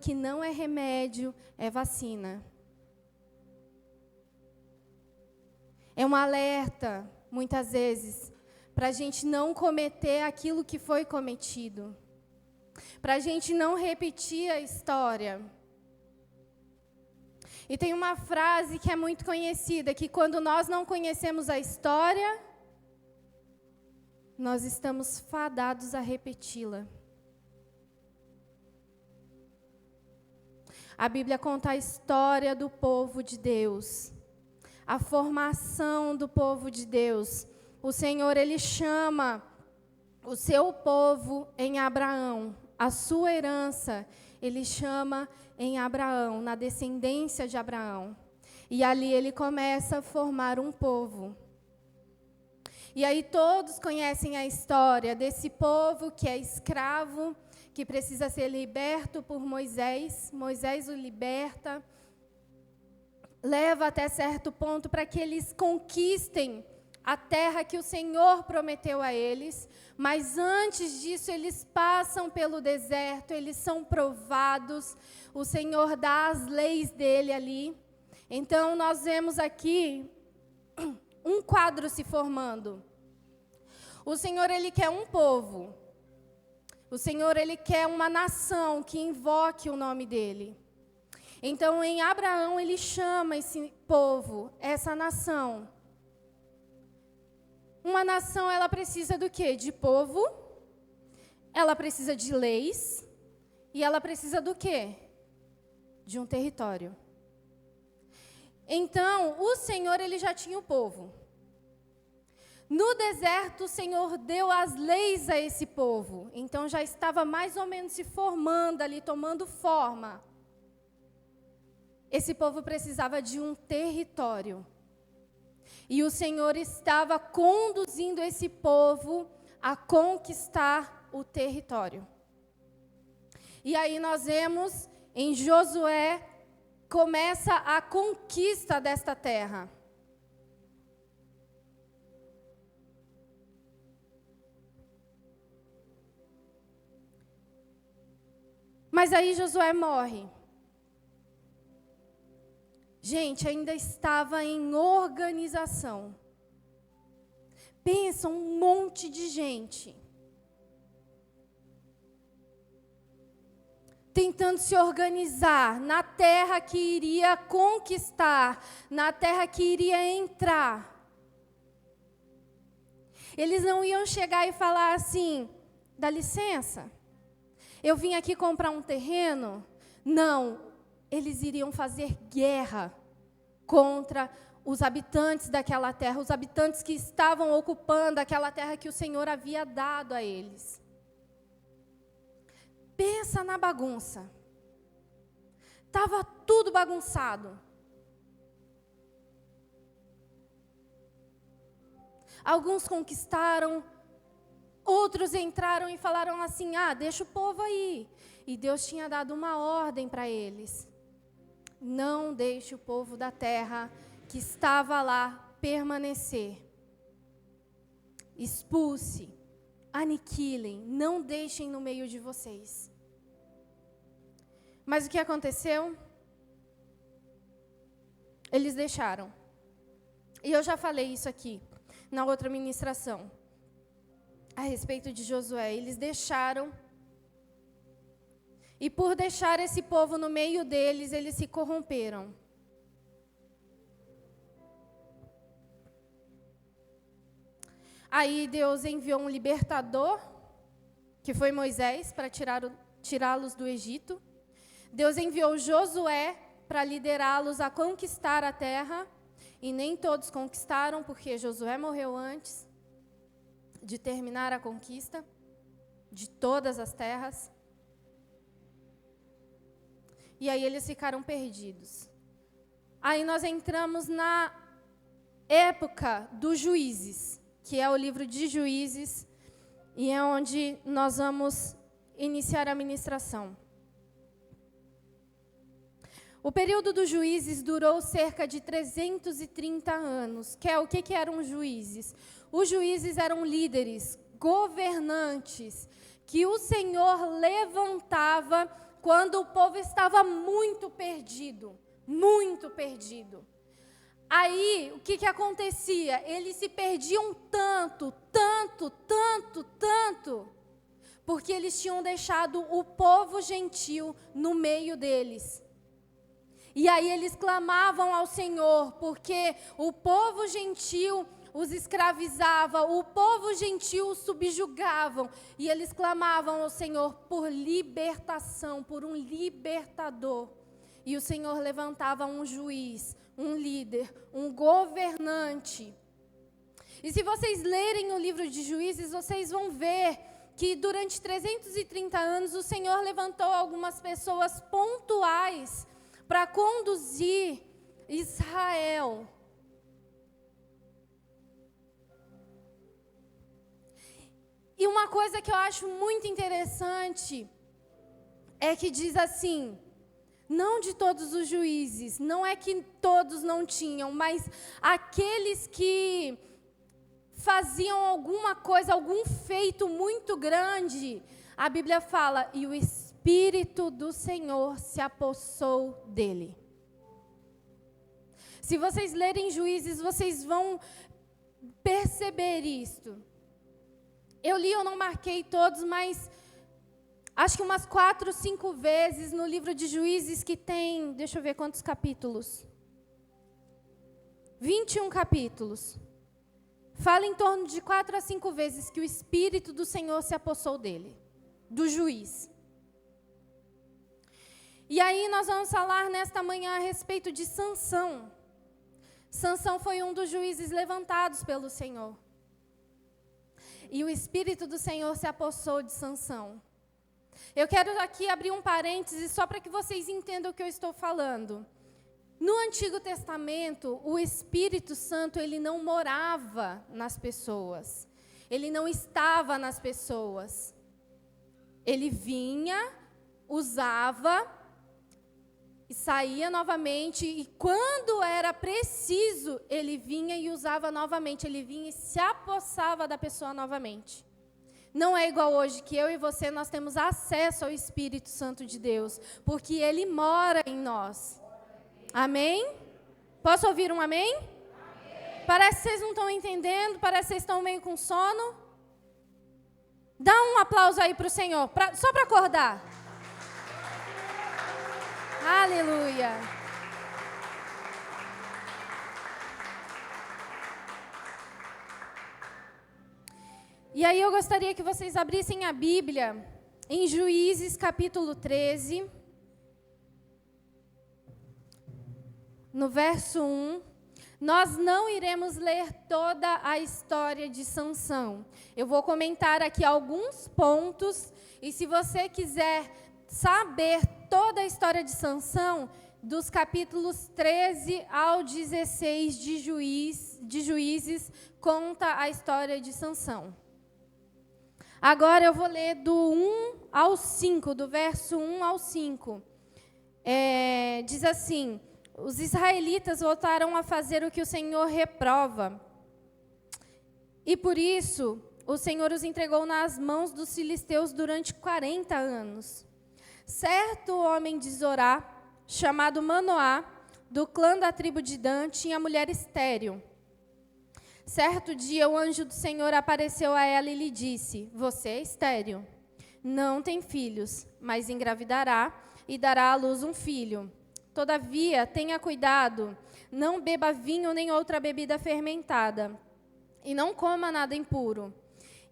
que não é remédio, é vacina. É um alerta, muitas vezes, para a gente não cometer aquilo que foi cometido. Para a gente não repetir a história. E tem uma frase que é muito conhecida, que quando nós não conhecemos a história, nós estamos fadados a repeti-la. A Bíblia conta a história do povo de Deus, a formação do povo de Deus. O Senhor, Ele chama o seu povo em Abraão, a sua herança, Ele chama em Abraão, na descendência de Abraão. E ali Ele começa a formar um povo. E aí todos conhecem a história desse povo que é escravo, que precisa ser liberto por Moisés. Moisés o liberta, leva até certo ponto para que eles conquistem a terra que o Senhor prometeu a eles. Mas antes disso, eles passam pelo deserto, eles são provados. O Senhor dá as leis dele ali. Então, nós vemos aqui um quadro se formando. O Senhor, Ele quer um povo. O Senhor, Ele quer uma nação que invoque o nome dEle. Então, em Abraão, Ele chama esse povo, essa nação. Uma nação, ela precisa do quê? De povo, ela precisa de leis, e ela precisa do quê? De um território. Então, o Senhor, Ele já tinha o povo. No deserto, o Senhor deu as leis a esse povo. Então, já estava mais ou menos se formando ali, tomando forma. Esse povo precisava de um território. E o Senhor estava conduzindo esse povo a conquistar o território. E aí nós vemos em Josué, começa a conquista desta terra. Mas aí Josué morre. Gente, ainda estava em organização. Pensa, um monte de gente tentando se organizar na terra que iria conquistar, na terra que iria entrar. Eles não iam chegar e falar assim: dá licença, eu vim aqui comprar um terreno. Não, eles iriam fazer guerra contra os habitantes daquela terra, os habitantes que estavam ocupando aquela terra que o Senhor havia dado a eles. Pensa na bagunça. Estava tudo bagunçado. Alguns conquistaram, outros entraram e falaram assim: deixa o povo aí. E Deus tinha dado uma ordem para eles: não deixe o povo da terra que estava lá permanecer. Expulse, aniquilem, não deixem no meio de vocês. Mas o que aconteceu? Eles deixaram. E eu já falei isso aqui na outra ministração, a respeito de Josué. Eles deixaram. E por deixar esse povo no meio deles, eles se corromperam. Aí Deus enviou um libertador, que foi Moisés, para tirá-los do Egito. Deus enviou Josué para liderá-los a conquistar a terra. E nem todos conquistaram, porque Josué morreu antes de terminar a conquista de todas as terras. E aí eles ficaram perdidos. Aí nós entramos na época dos juízes, que é o livro de Juízes, e é onde nós vamos iniciar a ministração. O período dos juízes durou cerca de 330 anos. O que eram os juízes? Os juízes eram líderes, governantes, que o Senhor levantava quando o povo estava muito perdido, muito perdido. Aí, o que acontecia? Eles se perdiam tanto, porque eles tinham deixado o povo gentil no meio deles. E aí eles clamavam ao Senhor, porque o povo gentil os escravizava, o povo gentil os subjugavam. E eles clamavam ao Senhor por libertação, por um libertador. E o Senhor levantava um juiz, um líder, um governante. E se vocês lerem o livro de Juízes, vocês vão ver que durante 330 anos o Senhor levantou algumas pessoas pontuais para conduzir Israel. E uma coisa que eu acho muito interessante é que diz assim, não de todos os juízes, não é que todos não tinham, mas aqueles que faziam alguma coisa, algum feito muito grande, a Bíblia fala, e o Espírito do Senhor se apossou dele. Se vocês lerem Juízes, vocês vão perceber isto. Eu li, eu não marquei todos, mas acho que umas 4, 5 vezes no livro de Juízes que tem, deixa eu ver quantos capítulos. 21 capítulos. Fala em torno de 4 a 5 vezes que o Espírito do Senhor se apossou dele, do juiz. E aí nós vamos falar nesta manhã a respeito de Sansão. Sansão foi um dos juízes levantados pelo Senhor. E o Espírito do Senhor se apossou de Sansão. Eu quero aqui abrir um parêntese só para que vocês entendam o que eu estou falando. No Antigo Testamento, o Espírito Santo, ele não morava nas pessoas. Ele não estava nas pessoas. Ele vinha, usava e saía novamente. E quando era preciso, ele vinha e usava novamente. Ele vinha e se apossava da pessoa novamente. Não é igual hoje que eu e você, nós temos acesso ao Espírito Santo de Deus. Porque ele mora em nós. Amém? Posso ouvir um amém? Amém? Parece que vocês não estão entendendo, parece que vocês estão meio com sono. Dá um aplauso aí para o Senhor, só para acordar. Aleluia. E aí eu gostaria que vocês abrissem a Bíblia em Juízes capítulo 13. No verso 1, nós não iremos ler toda a história de Sansão. Eu vou comentar aqui alguns pontos, e se você quiser saber toda a história de Sansão, dos capítulos 13 ao 16 de Juízes, conta a história de Sansão. Agora eu vou ler do 1 ao 5, do verso 1 ao 5. Diz assim: os israelitas voltaram a fazer o que o Senhor reprova. E por isso, o Senhor os entregou nas mãos dos filisteus durante 40 anos. Certo homem de Zorá, chamado Manoá, do clã da tribo de Dan, tinha mulher estéril. Certo dia, o anjo do Senhor apareceu a ela e lhe disse: você é estéril, não tem filhos, mas engravidará e dará à luz um filho. Todavia, tenha cuidado, não beba vinho nem outra bebida fermentada, e não coma nada impuro.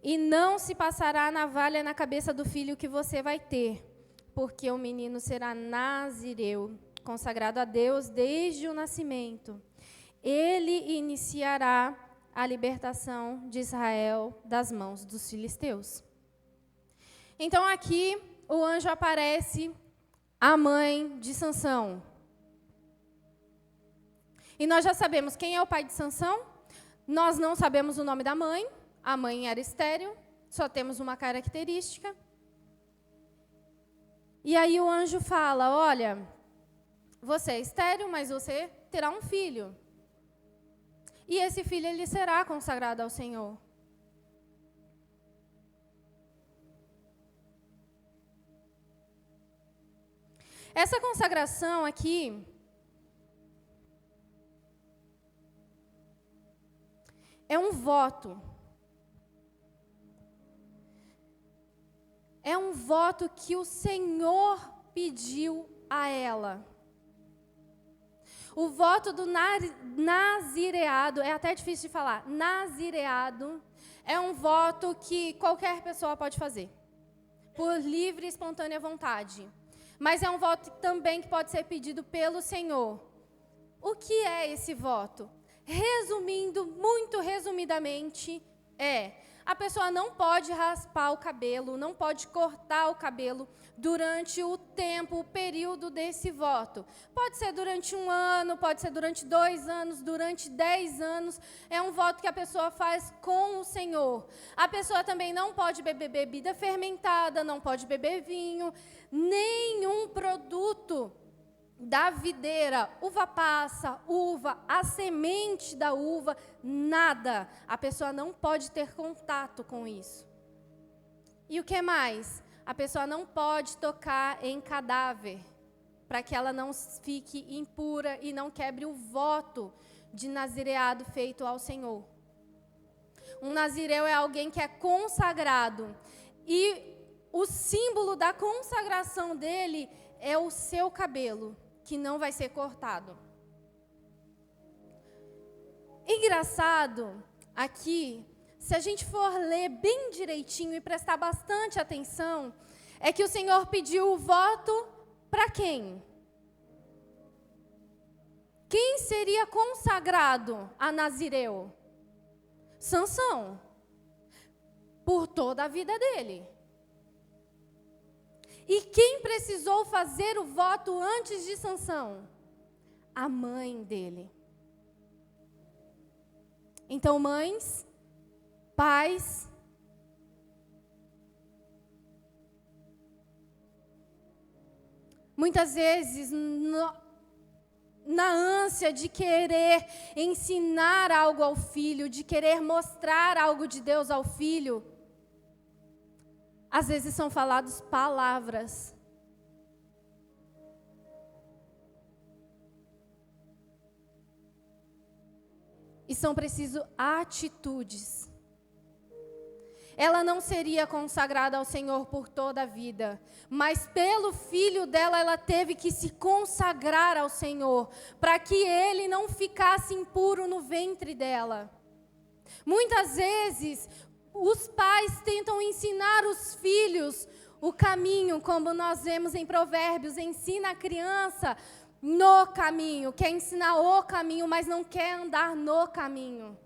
E não se passará a navalha na cabeça do filho que você vai ter, porque o menino será nazireu, consagrado a Deus desde o nascimento. Ele iniciará a libertação de Israel das mãos dos filisteus. Então aqui o anjo aparece à mãe de Sansão. E nós já sabemos quem é o pai de Sansão. Nós não sabemos o nome da mãe. A mãe era estéril, só temos uma característica. E aí o anjo fala: olha, você é estéril, mas você terá um filho. E esse filho, ele será consagrado ao Senhor. Essa consagração aqui é um voto. É um voto que o Senhor pediu a ela. O voto do nazireado, é até difícil de falar, nazireado, é um voto que qualquer pessoa pode fazer, por livre e espontânea vontade. Mas é um voto também que pode ser pedido pelo Senhor. O que é esse voto? Resumindo, muito resumidamente, a pessoa não pode raspar o cabelo, não pode cortar o cabelo durante o tempo, o período desse voto. Pode ser durante 1 ano, pode ser durante 2 anos, durante 10 anos. É um voto que a pessoa faz com o Senhor. A pessoa também não pode beber bebida fermentada, não pode beber vinho, nenhum produto da videira, uva passa, uva, a semente da uva, nada. A pessoa não pode ter contato com isso. E o que mais? A pessoa não pode tocar em cadáver, para que ela não fique impura e não quebre o voto de nazireado feito ao Senhor. Um nazireu é alguém que é consagrado. E o símbolo da consagração dele é o seu cabelo, que não vai ser cortado. Engraçado, aqui, se a gente for ler bem direitinho e prestar bastante atenção, é que o Senhor pediu o voto para quem? Quem seria consagrado a nazireu? Sansão. Por toda a vida dele. E quem precisou fazer o voto antes de Sansão? A mãe dele. Então, mães, pais, muitas vezes, na ânsia de querer ensinar algo ao filho, de querer mostrar algo de Deus ao filho, às vezes são faladas palavras. E são precisas atitudes. Ela não seria consagrada ao Senhor por toda a vida, mas pelo filho dela, ela teve que se consagrar ao Senhor, para que ele não ficasse impuro no ventre dela. Muitas vezes, os pais tentam ensinar os filhos o caminho, como nós vemos em Provérbios, ensina a criança no caminho, quer ensinar o caminho, mas não quer andar no caminho.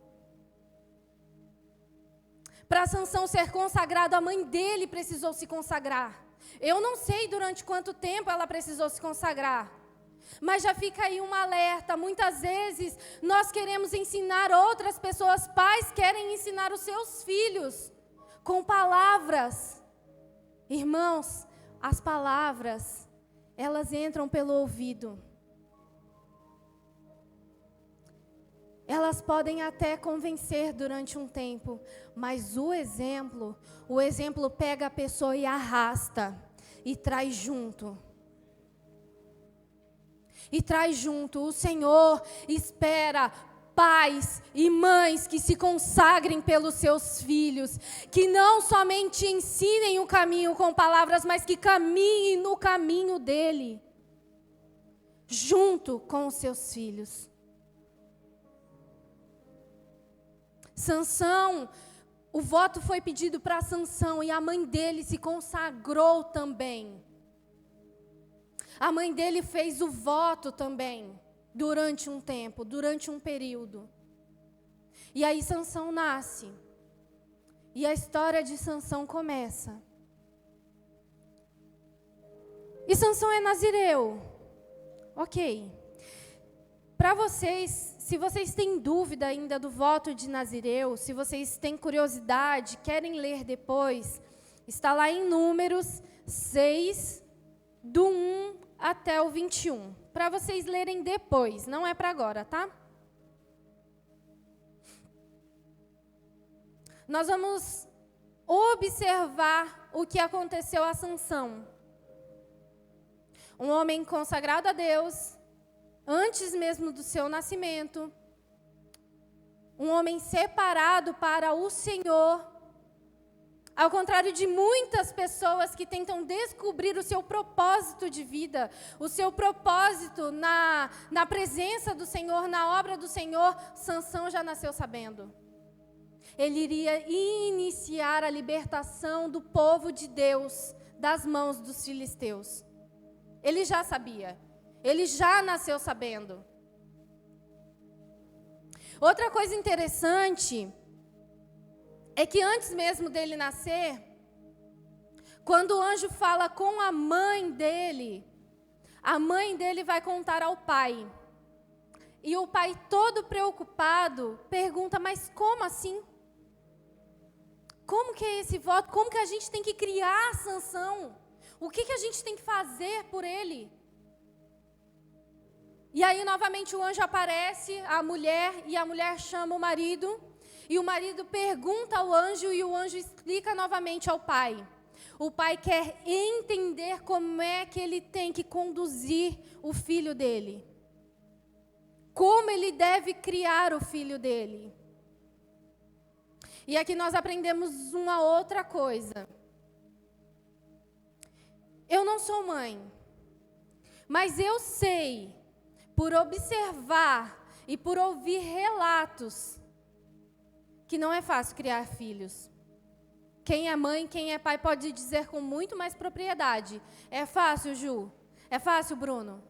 Para Sansão ser consagrado, a mãe dele precisou se consagrar. Eu não sei durante quanto tempo ela precisou se consagrar. Mas já fica aí um alerta. Muitas vezes nós queremos ensinar outras pessoas, pais querem ensinar os seus filhos com palavras. Irmãos, as palavras, elas entram pelo ouvido. Elas podem até convencer durante um tempo, mas o exemplo pega a pessoa e arrasta e traz junto. E traz junto. O Senhor espera pais e mães que se consagrem pelos seus filhos, que não somente ensinem o caminho com palavras, mas que caminhem no caminho dele, junto com os seus filhos. Sansão, o voto foi pedido para Sansão e a mãe dele se consagrou também. A mãe dele fez o voto também, durante um tempo, durante um período. E aí Sansão nasce. E a história de Sansão começa. E Sansão é nazireu. Ok. Para vocês, se vocês têm dúvida ainda do voto de nazireu, se vocês têm curiosidade, querem ler depois, está lá em Números 6, do 1 até o 21. Para vocês lerem depois, não é para agora, tá? Nós vamos observar o que aconteceu a Sansão. Um homem consagrado a Deus, antes mesmo do seu nascimento. Um homem separado para o Senhor. Ao contrário de muitas pessoas que tentam descobrir o seu propósito de vida, o seu propósito na presença do Senhor, na obra do Senhor, Sansão já nasceu sabendo. Ele iria iniciar a libertação do povo de Deus das mãos dos filisteus. Ele já sabia. Ele já nasceu sabendo. Outra coisa interessante é que antes mesmo dele nascer, quando o anjo fala com a mãe dele vai contar ao pai. E o pai, todo preocupado, pergunta: mas como assim? Como que é esse voto? Como que a gente tem que criar Sansão? O que a gente tem que fazer por ele? E aí, novamente, o anjo aparece, a mulher chama o marido. E o marido pergunta ao anjo e o anjo explica novamente ao pai. O pai quer entender como é que ele tem que conduzir o filho dele. Como ele deve criar o filho dele. E aqui nós aprendemos uma outra coisa. Eu não sou mãe, mas eu sei, por observar e por ouvir relatos, que não é fácil criar filhos. Quem é mãe, quem é pai pode dizer com muito mais propriedade. É fácil, Ju? É fácil, Bruno?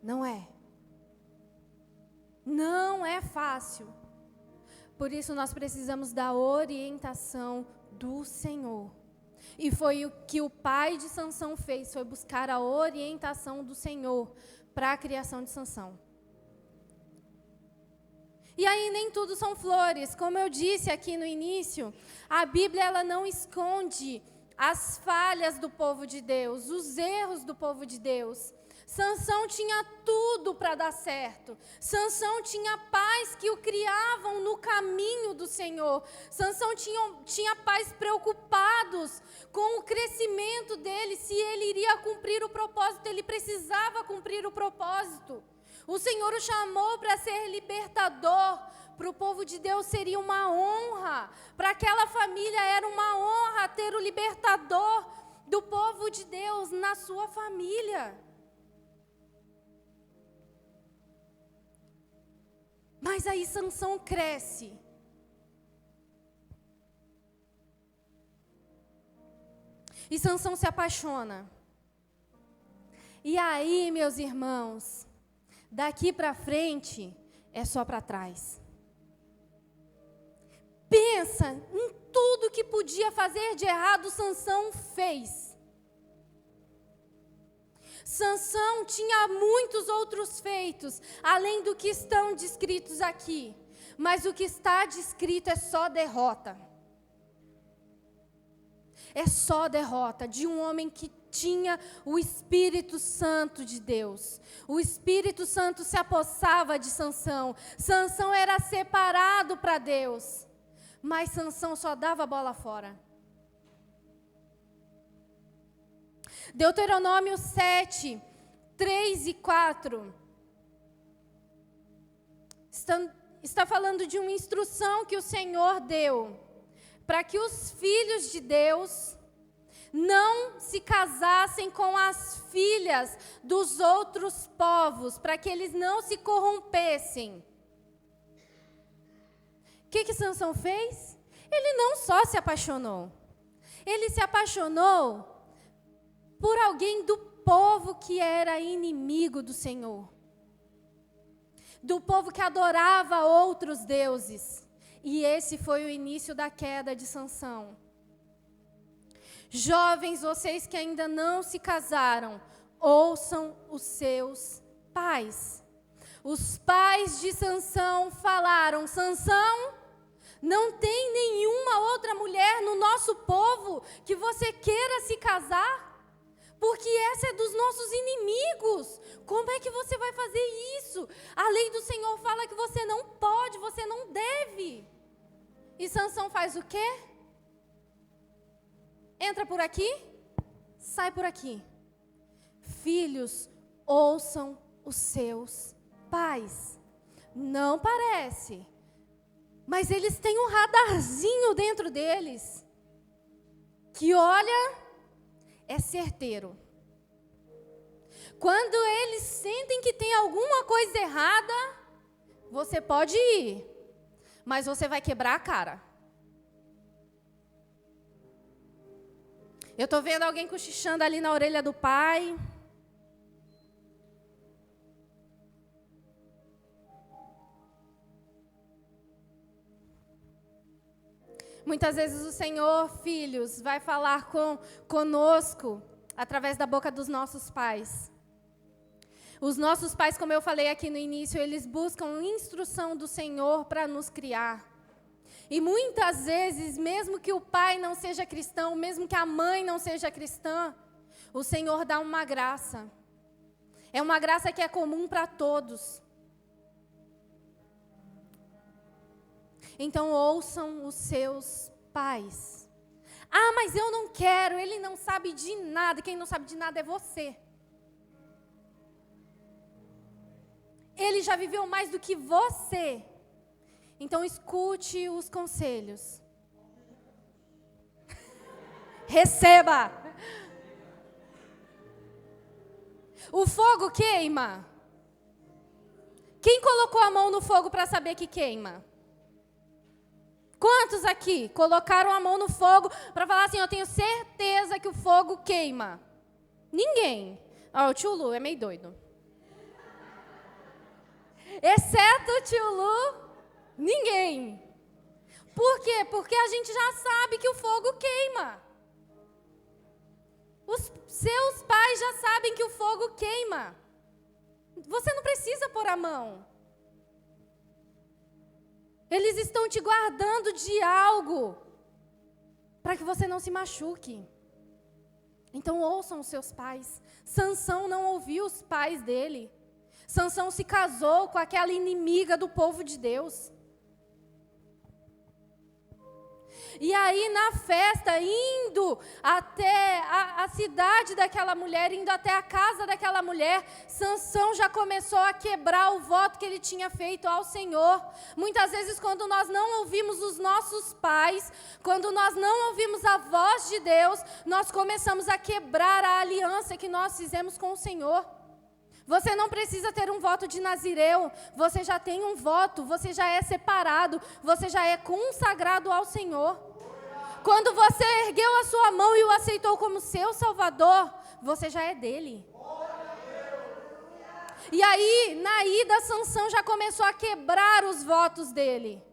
Não é. Não é fácil. Por isso nós precisamos da orientação do Senhor. E foi o que o pai de Sansão fez, foi buscar a orientação do Senhor para a criação de Sansão. E aí nem tudo são flores. Como eu disse aqui no início, a Bíblia ela não esconde as falhas do povo de Deus, os erros do povo de Deus. Sansão tinha tudo para dar certo. Sansão tinha pais que o criavam no caminho do Senhor. Sansão tinha pais preocupados com o crescimento dele, se ele iria cumprir o propósito, ele precisava cumprir o propósito. O Senhor o chamou para ser libertador. Para o povo de Deus seria uma honra. Para aquela família era uma honra ter o libertador do povo de Deus na sua família. Mas aí Sansão cresce. E Sansão se apaixona. E aí, meus irmãos, daqui para frente é só para trás. Pensa em tudo que podia fazer de errado, Sansão fez. Sansão tinha muitos outros feitos, além do que estão descritos aqui. Mas o que está descrito é só derrota. É só derrota de um homem que tinha o Espírito Santo de Deus. O Espírito Santo se apossava de Sansão. Sansão era separado para Deus. Mas Sansão só dava bola fora. Deuteronômio 7, 3 e 4. Está falando de uma instrução que o Senhor deu para que os filhos de Deus não se casassem com as filhas dos outros povos, para que eles não se corrompessem. O que Sansão fez? Ele não só se apaixonou, ele se apaixonou por alguém do povo que era inimigo do Senhor. Do povo que adorava outros deuses. E esse foi o início da queda de Sansão. Jovens, vocês que ainda não se casaram, ouçam os seus pais. Os pais de Sansão falaram: Sansão, não tem nenhuma outra mulher no nosso povo que você queira se casar? Porque essa é dos nossos inimigos. Como é que você vai fazer isso? A lei do Senhor fala que você não pode, você não deve. E Sansão faz o quê? Entra por aqui, sai por aqui. filhos, ouçam os seus pais. Não parece, mas eles têm um radarzinho dentro deles, que olha, é certeiro. Quando eles sentem que tem alguma coisa errada, você pode ir, mas você vai quebrar a cara. Eu estou vendo alguém cochichando ali na orelha do pai. Muitas vezes o Senhor, filhos, vai falar conosco através da boca dos nossos pais. Os nossos pais, como eu falei aqui no início, eles buscam instrução do Senhor para nos criar. E muitas vezes, mesmo que o pai não seja cristão, mesmo que a mãe não seja cristã, o Senhor dá uma graça. É uma graça que é comum para todos. Então ouçam os seus pais. Ah, mas eu não quero, ele não sabe de nada. Quem não sabe de nada é você. Ele já viveu mais do que você. Então escute os conselhos. Receba. O fogo queima. Quem colocou a mão no fogo para saber que queima? Quantos aqui colocaram a mão no fogo para falar assim, eu tenho certeza que o fogo queima? Ninguém. O tio Lu é meio doido. Exceto o tio Lu, ninguém. Por quê? Porque a gente já sabe que o fogo queima. Os seus pais já sabem que o fogo queima. Você não precisa pôr a mão. Eles estão te guardando de algo para que você não se machuque. Então ouçam os seus pais. Sansão não ouviu os pais dele. Sansão se casou com aquela inimiga do povo de Deus. E aí na festa, indo até a cidade daquela mulher, indo até a casa daquela mulher, Sansão já começou a quebrar o voto que ele tinha feito ao Senhor. Muitas vezes quando nós não ouvimos os nossos pais, quando nós não ouvimos a voz de Deus, nós começamos a quebrar a aliança que nós fizemos com o Senhor. Você não precisa ter um voto de nazireu, você já tem um voto, você já é separado, você já é consagrado ao Senhor. Quando você ergueu a sua mão e o aceitou como seu Salvador, você já é dele. E aí, na ida, Sansão já começou a quebrar os votos dele.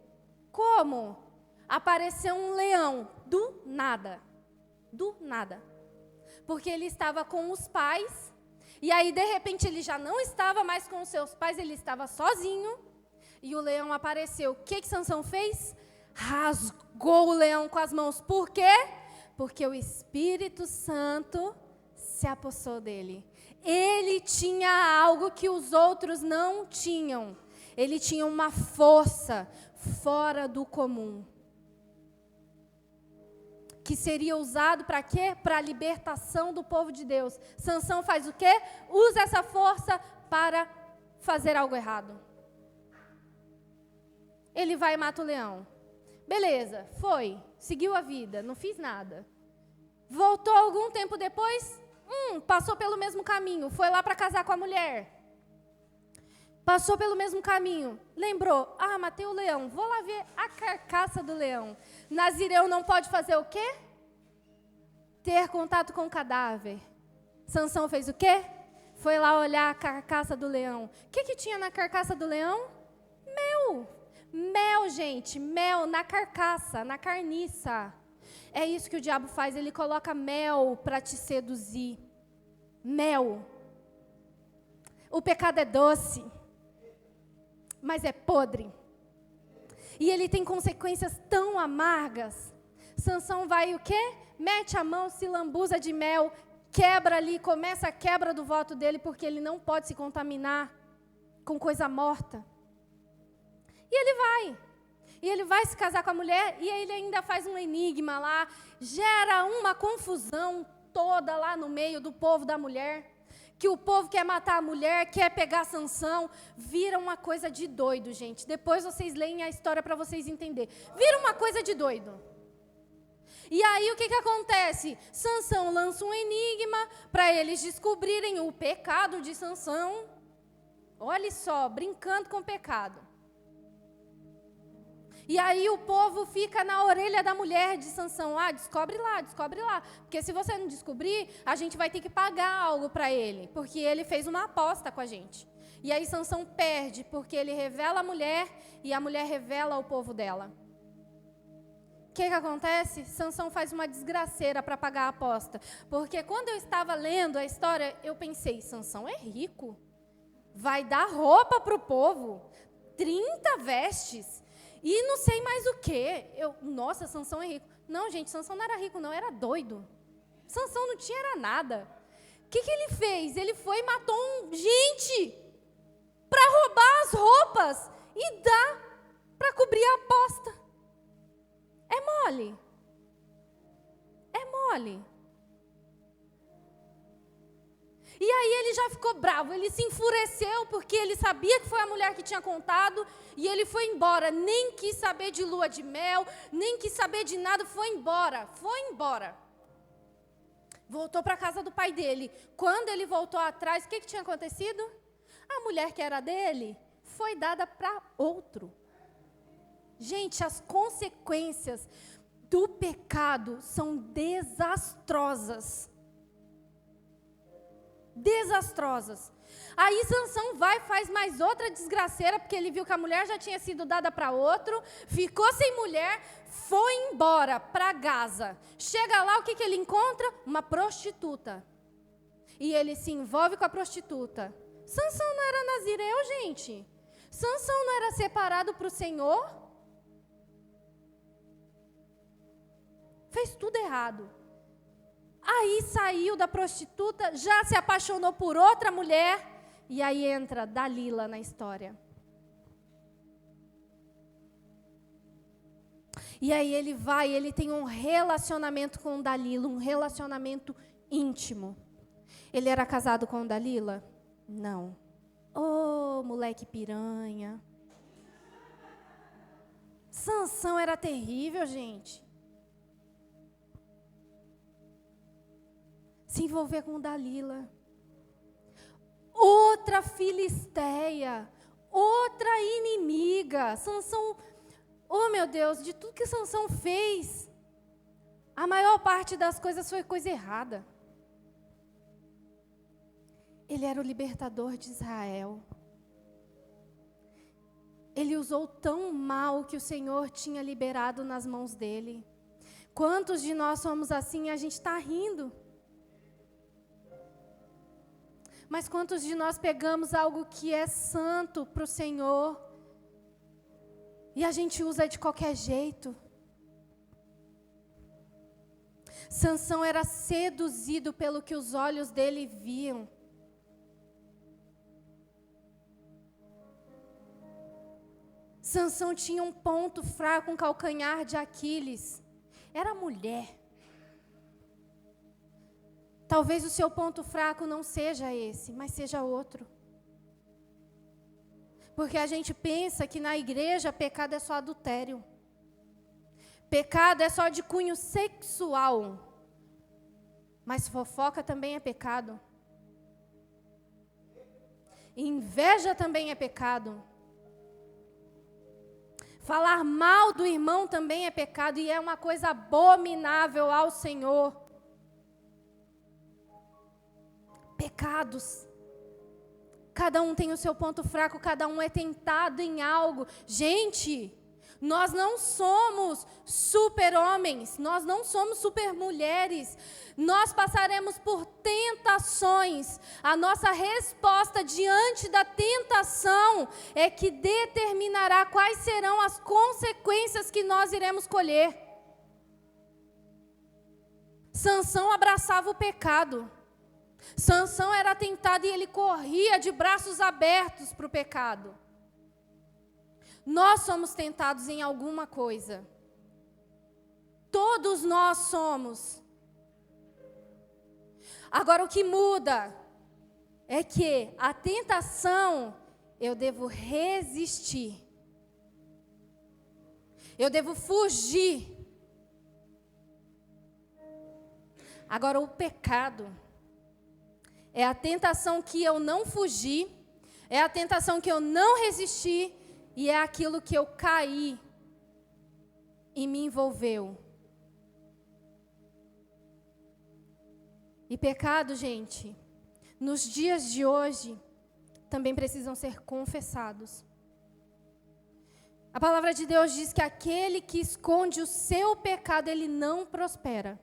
Como? Apareceu um leão, do nada. Do nada. Porque ele estava com os pais. E aí, de repente, ele já não estava mais com os seus pais, ele estava sozinho. E o leão apareceu. O que Sansão fez? Rasgou o leão com as mãos. Por quê? Porque o Espírito Santo se apossou dele. Ele tinha algo que os outros não tinham. Ele tinha uma força fora do comum. Que seria usado para quê? Para a libertação do povo de Deus. Sansão faz o quê? Usa essa força para fazer algo errado. Ele vai e mata o leão. Beleza, foi, seguiu a vida, não fiz nada. Voltou algum tempo depois, passou pelo mesmo caminho, foi lá para casar com a mulher. Passou pelo mesmo caminho, lembrou, matei o leão, vou lá ver a carcaça do leão. Nazireu não pode fazer o quê? Ter contato com o cadáver. Sansão fez o quê? Foi lá olhar a carcaça do leão. O que tinha na carcaça do leão? Mel. Mel, gente, mel na carcaça, na carniça. É isso que o diabo faz, ele coloca mel para te seduzir. Mel. O pecado é doce, mas é podre. E ele tem consequências tão amargas. Sansão vai o quê? Mete a mão, se lambuza de mel, quebra ali, começa a quebra do voto dele, porque ele não pode se contaminar com coisa morta. E ele vai. E ele vai se casar com a mulher, e ele ainda faz um enigma lá, gera uma confusão toda lá no meio do povo da mulher. que o povo quer matar a mulher, quer pegar Sansão, vira uma coisa de doido, gente. Depois vocês leem a história para vocês entenderem. Vira uma coisa de doido. E aí o que acontece? Sansão lança um enigma para eles descobrirem o pecado de Sansão. Olha só, brincando com o pecado. E aí o povo fica na orelha da mulher de Sansão. Descobre lá. Porque se você não descobrir, a gente vai ter que pagar algo para ele. Porque ele fez uma aposta com a gente. E aí Sansão perde, porque ele revela a mulher e a mulher revela o povo dela. O que acontece? Sansão faz uma desgraceira para pagar a aposta. Porque quando eu estava lendo a história, eu pensei, Sansão é rico. Vai dar roupa para o povo. 30 vestes. E não sei mais o quê. Nossa, Sansão é rico. Não, gente, Sansão não era rico, não, era doido. Sansão não tinha era nada. O que ele fez? Ele foi e matou gente para roubar as roupas e dar para cobrir a aposta. É mole. É mole. E aí ele já ficou bravo, ele se enfureceu porque ele sabia que foi a mulher que tinha contado e ele foi embora, nem quis saber de lua de mel, nem quis saber de nada, foi embora. Voltou para a casa do pai dele. Quando ele voltou atrás, o que tinha acontecido? A mulher que era dele foi dada para outro. Gente, as consequências do pecado são desastrosas. Desastrosas. Aí Sansão vai e faz mais outra desgraceira, porque ele viu que a mulher já tinha sido dada para outro, ficou sem mulher, foi embora para Gaza. Chega lá, o que ele encontra? Uma prostituta. E ele se envolve com a prostituta. Sansão não era nazireu, gente. Sansão não era separado para o Senhor. Fez tudo errado. Aí saiu da prostituta, já se apaixonou por outra mulher, e aí entra Dalila na história. E aí ele tem um relacionamento com Dalila, um relacionamento íntimo. Ele era casado com Dalila? Não. Oh, moleque piranha. Sansão era terrível, gente. Se envolver com Dalila. Outra filisteia, outra inimiga. Sansão, oh meu Deus, de tudo que Sansão fez, a maior parte das coisas foi coisa errada. Ele era o libertador de Israel. Ele usou tão mal o que o Senhor tinha liberado nas mãos dele. Quantos de nós somos assim e a gente está rindo? Mas quantos de nós pegamos algo que é santo para o Senhor e a gente usa de qualquer jeito? Sansão era seduzido pelo que os olhos dele viam. Sansão tinha um ponto fraco, um calcanhar de Aquiles. Era a mulher. Talvez o seu ponto fraco não seja esse, mas seja outro. Porque a gente pensa que na igreja pecado é só adultério. Pecado é só de cunho sexual. Mas fofoca também é pecado. Inveja também é pecado. Falar mal do irmão também é pecado e é uma coisa abominável ao Senhor. Pecados. Cada um tem o seu ponto fraco, cada um é tentado em algo. Gente, nós não somos super-homens, nós não somos super-mulheres. Nós passaremos por tentações. A nossa resposta diante da tentação é que determinará quais serão as consequências que nós iremos colher. Sansão abraçava o pecado. Sansão era tentado e ele corria de braços abertos para o pecado. Nós somos tentados em alguma coisa. Todos nós somos. Agora o que muda é que a tentação eu devo resistir. Eu devo fugir. Agora, o pecado é a tentação que eu não fugi, é a tentação que eu não resisti e é aquilo que eu caí e me envolveu. E pecado, gente, nos dias de hoje, também precisam ser confessados. A palavra de Deus diz que aquele que esconde o seu pecado, ele não prospera.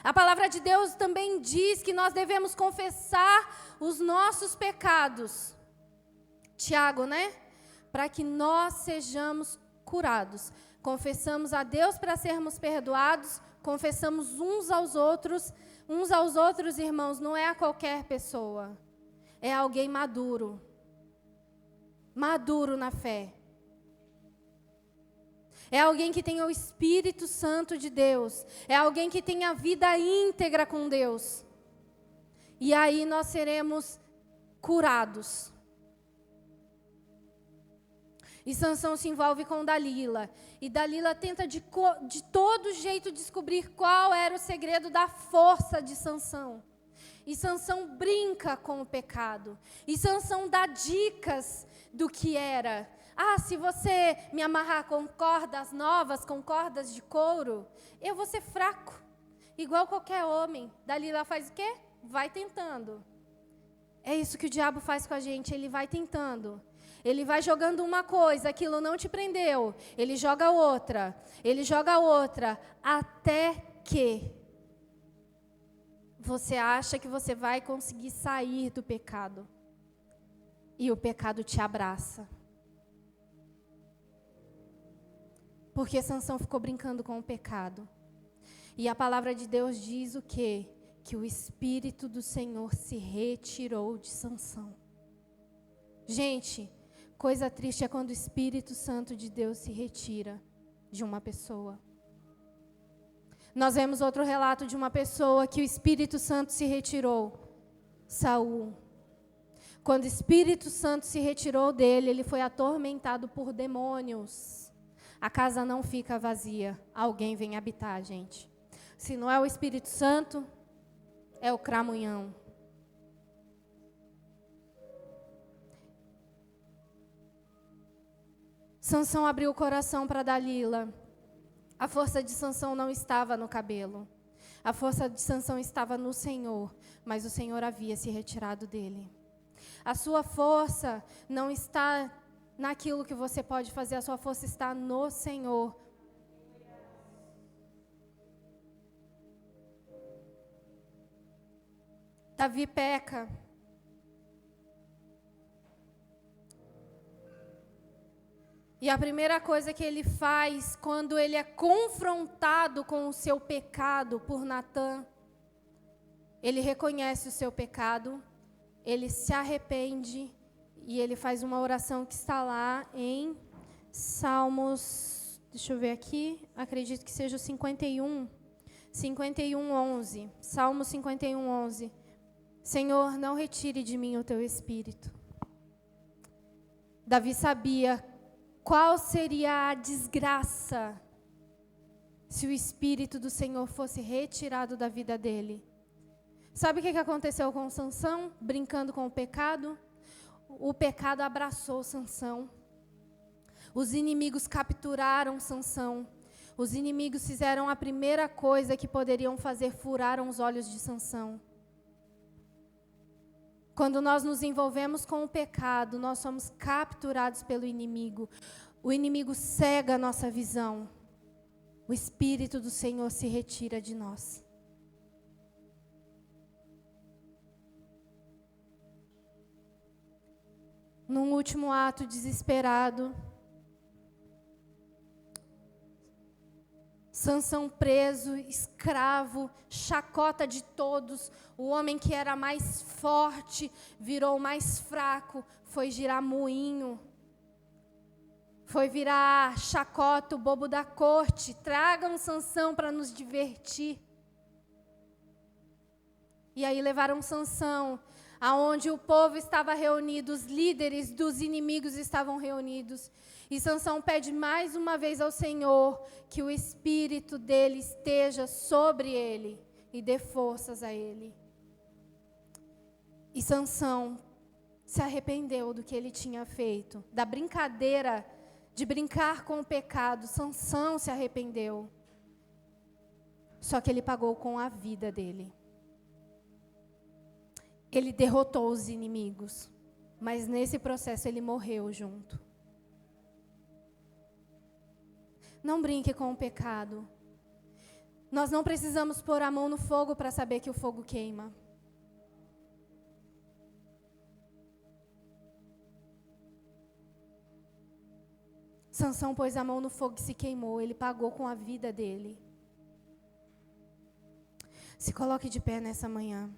A palavra de Deus também diz que nós devemos confessar os nossos pecados. Tiago, né? Para que nós sejamos curados. Confessamos a Deus para sermos perdoados, confessamos uns aos outros, irmãos, não é a qualquer pessoa. É alguém maduro. Maduro na fé. É alguém que tem o Espírito Santo de Deus. É alguém que tem a vida íntegra com Deus. E aí nós seremos curados. E Sansão se envolve com Dalila. E Dalila tenta de todo jeito descobrir qual era o segredo da força de Sansão. E Sansão brinca com o pecado. E Sansão dá dicas do que era. Ah, se você me amarrar com cordas novas, com cordas de couro, eu vou ser fraco, igual qualquer homem. Dalila faz o quê? Vai tentando. É isso que o diabo faz com a gente, ele vai tentando. Ele vai jogando uma coisa, aquilo não te prendeu, ele joga outra, até que você acha que você vai conseguir sair do pecado. E o pecado te abraça. Porque Sansão ficou brincando com o pecado. E a palavra de Deus diz o quê? Que o Espírito do Senhor se retirou de Sansão. Gente, coisa triste é quando o Espírito Santo de Deus se retira de uma pessoa. Nós vemos outro relato de uma pessoa que o Espírito Santo se retirou. Saul. Quando o Espírito Santo se retirou dele, ele foi atormentado por demônios. A casa não fica vazia, alguém vem habitar, gente. Se não é o Espírito Santo, é o cramunhão. Sansão abriu o coração para Dalila. A força de Sansão não estava no cabelo. A força de Sansão estava no Senhor, mas o Senhor havia se retirado dele. A sua força não está naquilo que você pode fazer, a sua força está no Senhor. Davi peca. E a primeira coisa que ele faz quando ele é confrontado com o seu pecado por Natã, ele reconhece o seu pecado, ele se arrepende e ele faz uma oração que está lá em Salmos, deixa eu ver aqui, acredito que seja o 51, 11, Salmo 51, 11. Senhor, não retire de mim o teu espírito. Davi sabia qual seria a desgraça se o Espírito do Senhor fosse retirado da vida dele. Sabe o que aconteceu com Sansão, brincando com o pecado? O pecado abraçou Sansão. Os inimigos capturaram Sansão. Os inimigos fizeram a primeira coisa que poderiam fazer, furaram os olhos de Sansão. Quando nós nos envolvemos com o pecado, nós somos capturados pelo inimigo. O inimigo cega a nossa visão. O Espírito do Senhor se retira de nós. Num último ato desesperado, Sansão preso, escravo, chacota de todos. O homem que era mais forte virou mais fraco, foi girar moinho. Foi virar chacota, o bobo da corte. Tragam Sansão para nos divertir. E aí levaram Sansão aonde o povo estava reunido, os líderes dos inimigos estavam reunidos. E Sansão pede mais uma vez ao Senhor que o espírito dele esteja sobre ele e dê forças a ele. E Sansão se arrependeu do que ele tinha feito, da brincadeira de brincar com o pecado. Sansão se arrependeu. Só que ele pagou com a vida dele. Ele derrotou os inimigos, mas nesse processo ele morreu junto. Não brinque com o pecado. Nós não precisamos pôr a mão no fogo para saber que o fogo queima. Sansão pôs a mão no fogo e se queimou. Ele pagou com a vida dele. Se coloque de pé nessa manhã.